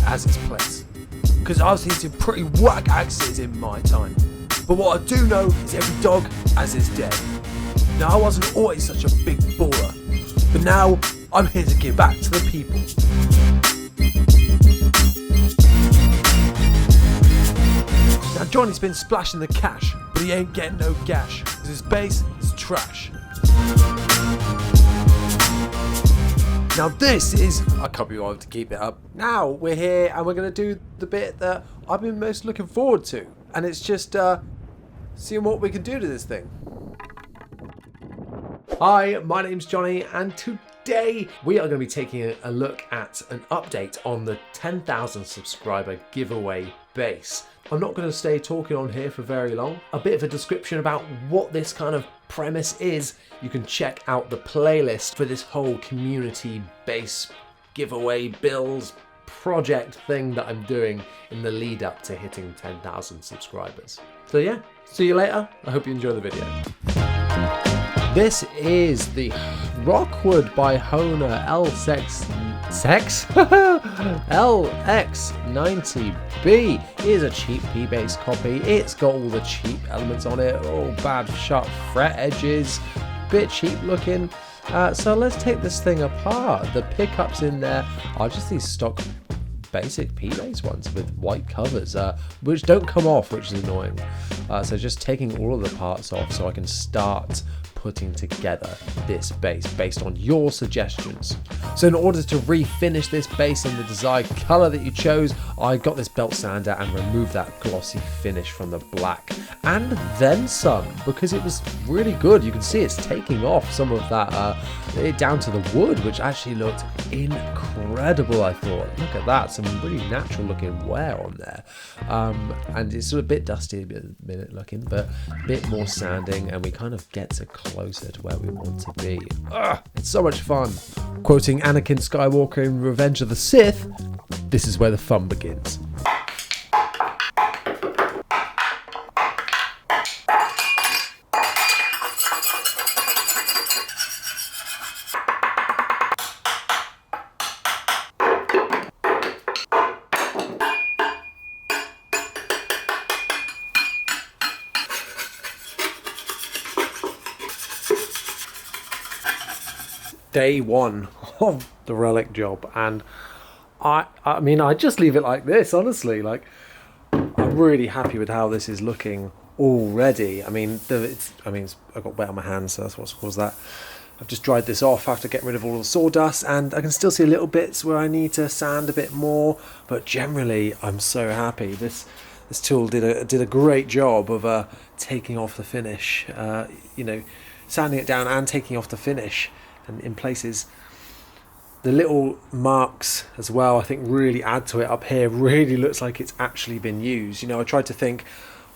as its place. Because I've seen some pretty whack axes in my time. But what I do know is every dog has his day. Now, I wasn't always such a big baller, but now I'm here to give back to the people. Now, Johnny's been splashing the cash, but he ain't getting no gash, because his base is trash. Now this is, I can't be bothered to keep it up. Now we're here and we're going to do the bit that I've been most looking forward to. And it's just seeing what we can do to this thing. Hi, my name's Johnny, and today we are going to be taking a look at an update on the 10,000 subscriber giveaway base. I'm not going to stay talking on here for very long. A bit of a description about what this kind of premise is. You can check out the playlist for this whole community base giveaway builds project thing that I'm doing in the lead up to hitting 10,000 subscribers. So yeah, see you later. I hope you enjoy the video. This is the Rockwood by Hona LX90B. It is a cheap P-base copy. It's got all the cheap elements on it, all bad sharp fret edges, bit cheap looking. So let's take this thing apart. The pickups in there are just these stock basic P-base ones with white covers, which don't come off, which is annoying. So just taking all of the parts off so I can start putting together this base based on your suggestions. So in order to refinish this base in the desired color that you chose, I got this belt sander and removed that glossy finish from the black, and then some, because it was really good. You can see it's taking off some of that down to the wood, which actually looked incredible. I thought, look at that, some really natural looking wear on there, and it's sort of a bit dusty, a bit looking, but a bit more sanding, and we kind of get to closer to where we want to be. It's so much fun. Quoting Anakin Skywalker in Revenge of the Sith, this is where the fun begins. Day one of the Relic job, and I mean, I just leave it like this, honestly. Like, I'm really happy with how this is looking already. I mean, I got wet on my hands, so that's what's caused that. I've just dried this off after getting rid of all the sawdust, and I can still see little bits where I need to sand a bit more, but generally I'm so happy. This tool did a great job of taking off the finish, you know, sanding it down and taking off the finish. And in places, the little marks as well, I think, really add to it. Up here really looks like it's actually been used. You know, I tried to think,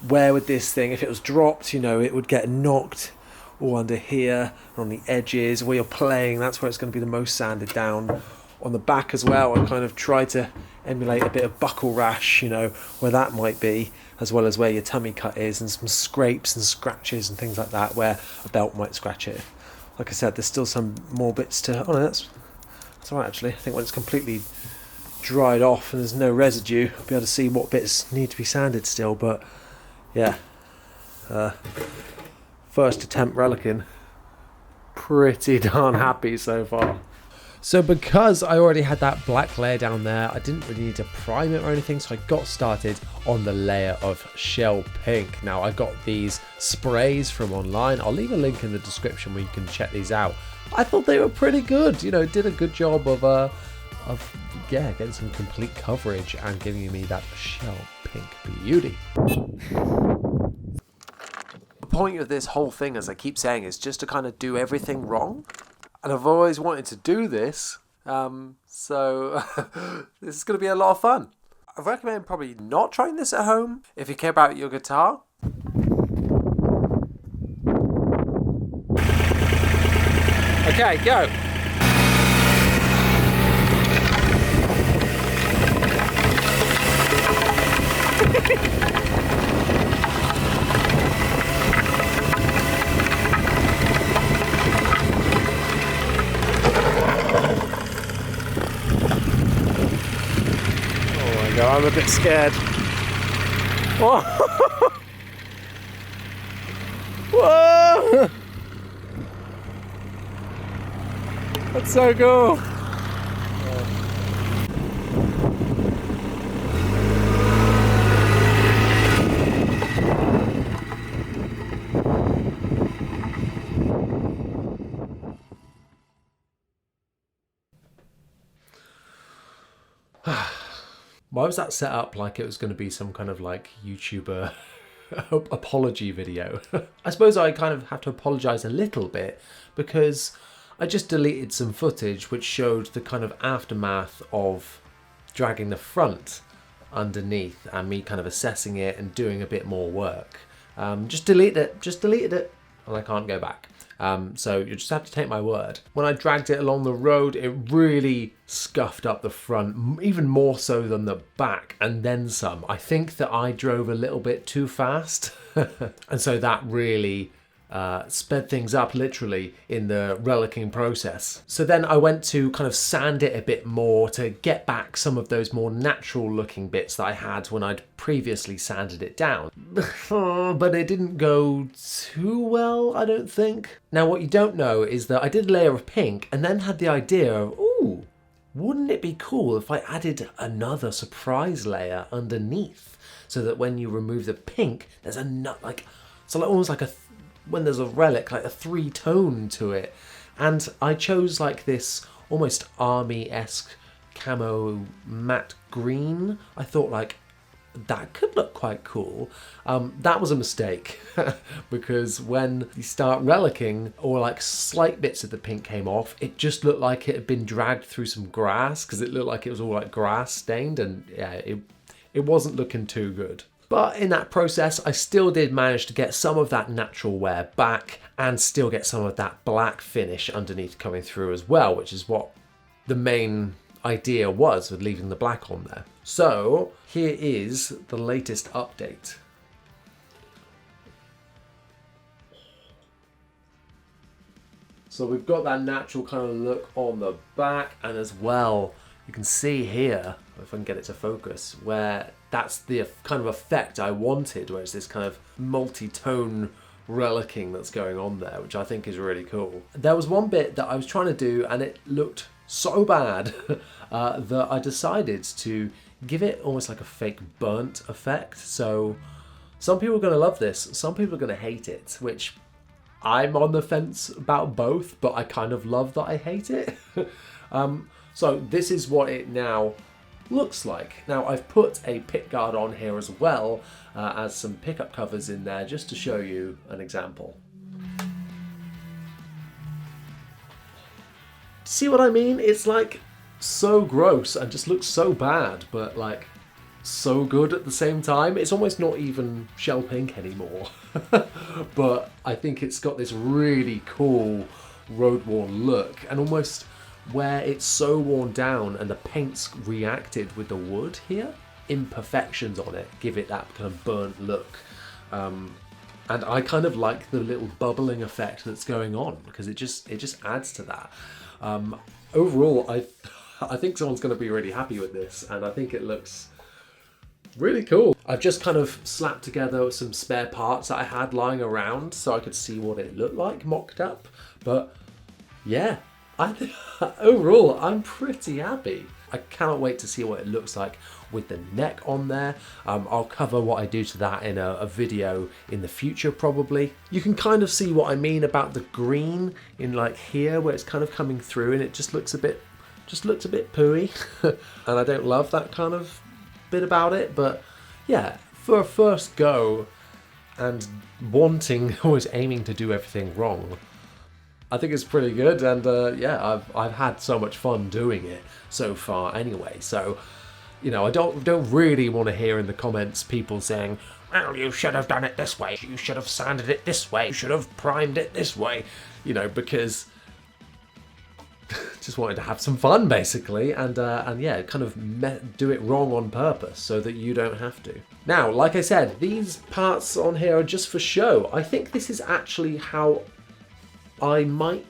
where would this thing, if it was dropped, you know, it would get knocked all under here, on the edges, where you're playing, that's where it's going to be the most sanded down. On the back as well, I kind of tried to emulate a bit of buckle rash, you know, where that might be, as well as where your tummy cut is, and some scrapes and scratches and things like that, where a belt might scratch it. Like I said, there's still some more bits to... Oh no, that's alright actually. I think when it's completely dried off and there's no residue, I'll be able to see what bits need to be sanded still, but yeah. First attempt relicing. Pretty darn happy so far. So because I already had that black layer down there, I didn't really need to prime it or anything, so I got started on the layer of shell pink. Now, I got these sprays from online. I'll leave a link in the description where you can check these out. I thought they were pretty good. You know, did a good job of getting some complete coverage and giving me that shell pink beauty. The point of this whole thing, as I keep saying, is just to kind of do everything wrong. And I've always wanted to do this, so this is going to be a lot of fun. I recommend probably not trying this at home if you care about your guitar. Okay, go. I'm a bit scared. Whoa! Whoa! That's so cool. Why was that set up like it was going to be some kind of like YouTuber apology video? I suppose I kind of have to apologize a little bit because I just deleted some footage which showed the kind of aftermath of dragging the front underneath and me kind of assessing it and doing a bit more work. Just deleted it, and I can't go back. So you just have to take my word. When I dragged it along the road, it really scuffed up the front, even more so than the back, and then some. I think that I drove a little bit too fast, and so that really sped things up literally in the relicing process. So then I went to kind of sand it a bit more to get back some of those more natural looking bits that I had when I'd previously sanded it down. But it didn't go too well, I don't think. Now what you don't know is that I did a layer of pink and then had the idea of, ooh, wouldn't it be cool if I added another surprise layer underneath so that when you remove the pink, there's almost like when there's a relic, like a three-tone to it. And I chose like this almost army-esque camo matte green. I thought like that could look quite cool. That was a mistake because when you start relicing or like slight bits of the pink came off, it just looked like it had been dragged through some grass because it looked like it was all like grass stained, and yeah, it wasn't looking too good. But in that process, I still did manage to get some of that natural wear back and still get some of that black finish underneath coming through as well, which is what the main idea was with leaving the black on there. So here is the latest update. So we've got that natural kind of look on the back, and as well, you can see here, if I can get it to focus, where that's the kind of effect I wanted, where it's this kind of multi-tone relicing that's going on there, which I think is really cool. There was one bit that I was trying to do and it looked so bad that I decided to give it almost like a fake burnt effect. So some people are going to love this, some people are going to hate it, which I'm on the fence about both, but I kind of love that I hate it. So this is what it now looks like. Now I've put a pick guard on here as well as some pickup covers in there just to show you an example. See what I mean? It's like so gross and just looks so bad, but like so good at the same time. It's almost not even shell pink anymore. But I think it's got this really cool road worn look, and almost where it's so worn down and the paint's reacted with the wood here, imperfections on it give it that kind of burnt look. And I kind of like the little bubbling effect that's going on because it just adds to that. Overall, I think someone's going to be really happy with this, and I think it looks really cool. I've just kind of slapped together some spare parts that I had lying around so I could see what it looked like mocked up. But yeah, overall, I'm pretty happy. I cannot wait to see what it looks like with the neck on there. I'll cover what I do to that in a video in the future probably. You can kind of see what I mean about the green in like here where it's kind of coming through and it just looks a bit pooey. And I don't love that kind of bit about it, but yeah, for a first go and wanting, always aiming to do everything wrong, I think it's pretty good, and yeah, I've had so much fun doing it so far anyway. So, you know, I don't really want to hear in the comments people saying, well, you should have done it this way, you should have sanded it this way, you should have primed it this way, you know, because just wanted to have some fun basically, and yeah, kind of do it wrong on purpose so that you don't have to. Now, like I said, these parts on here are just for show. I think this is actually how I might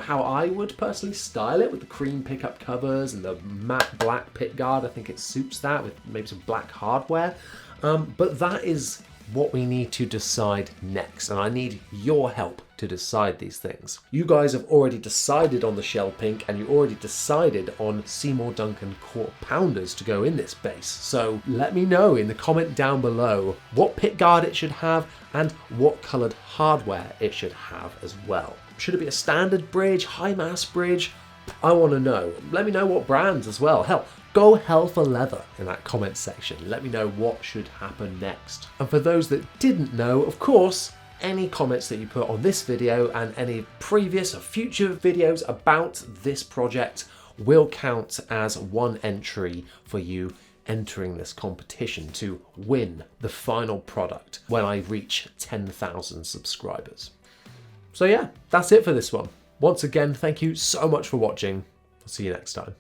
how I would personally style it with the cream pickup covers and the matte black pick guard. I think it suits that with maybe some black hardware. But that is what we need to decide next, and I need your help to decide these things. You guys have already decided on the shell pink, and you already decided on Seymour Duncan Court Pounders to go in this base. So let me know in the comment down below what pick guard it should have and what coloured hardware it should have as well. Should it be a standard bridge, high mass bridge? I want to know. Let me know what brands as well. Hell, go hell for leather in that comment section. Let me know what should happen next. And for those that didn't know, of course, any comments that you put on this video and any previous or future videos about this project will count as one entry for you entering this competition to win the final product when I reach 10,000 subscribers. So yeah, that's it for this one. Once again, thank you so much for watching. I'll see you next time.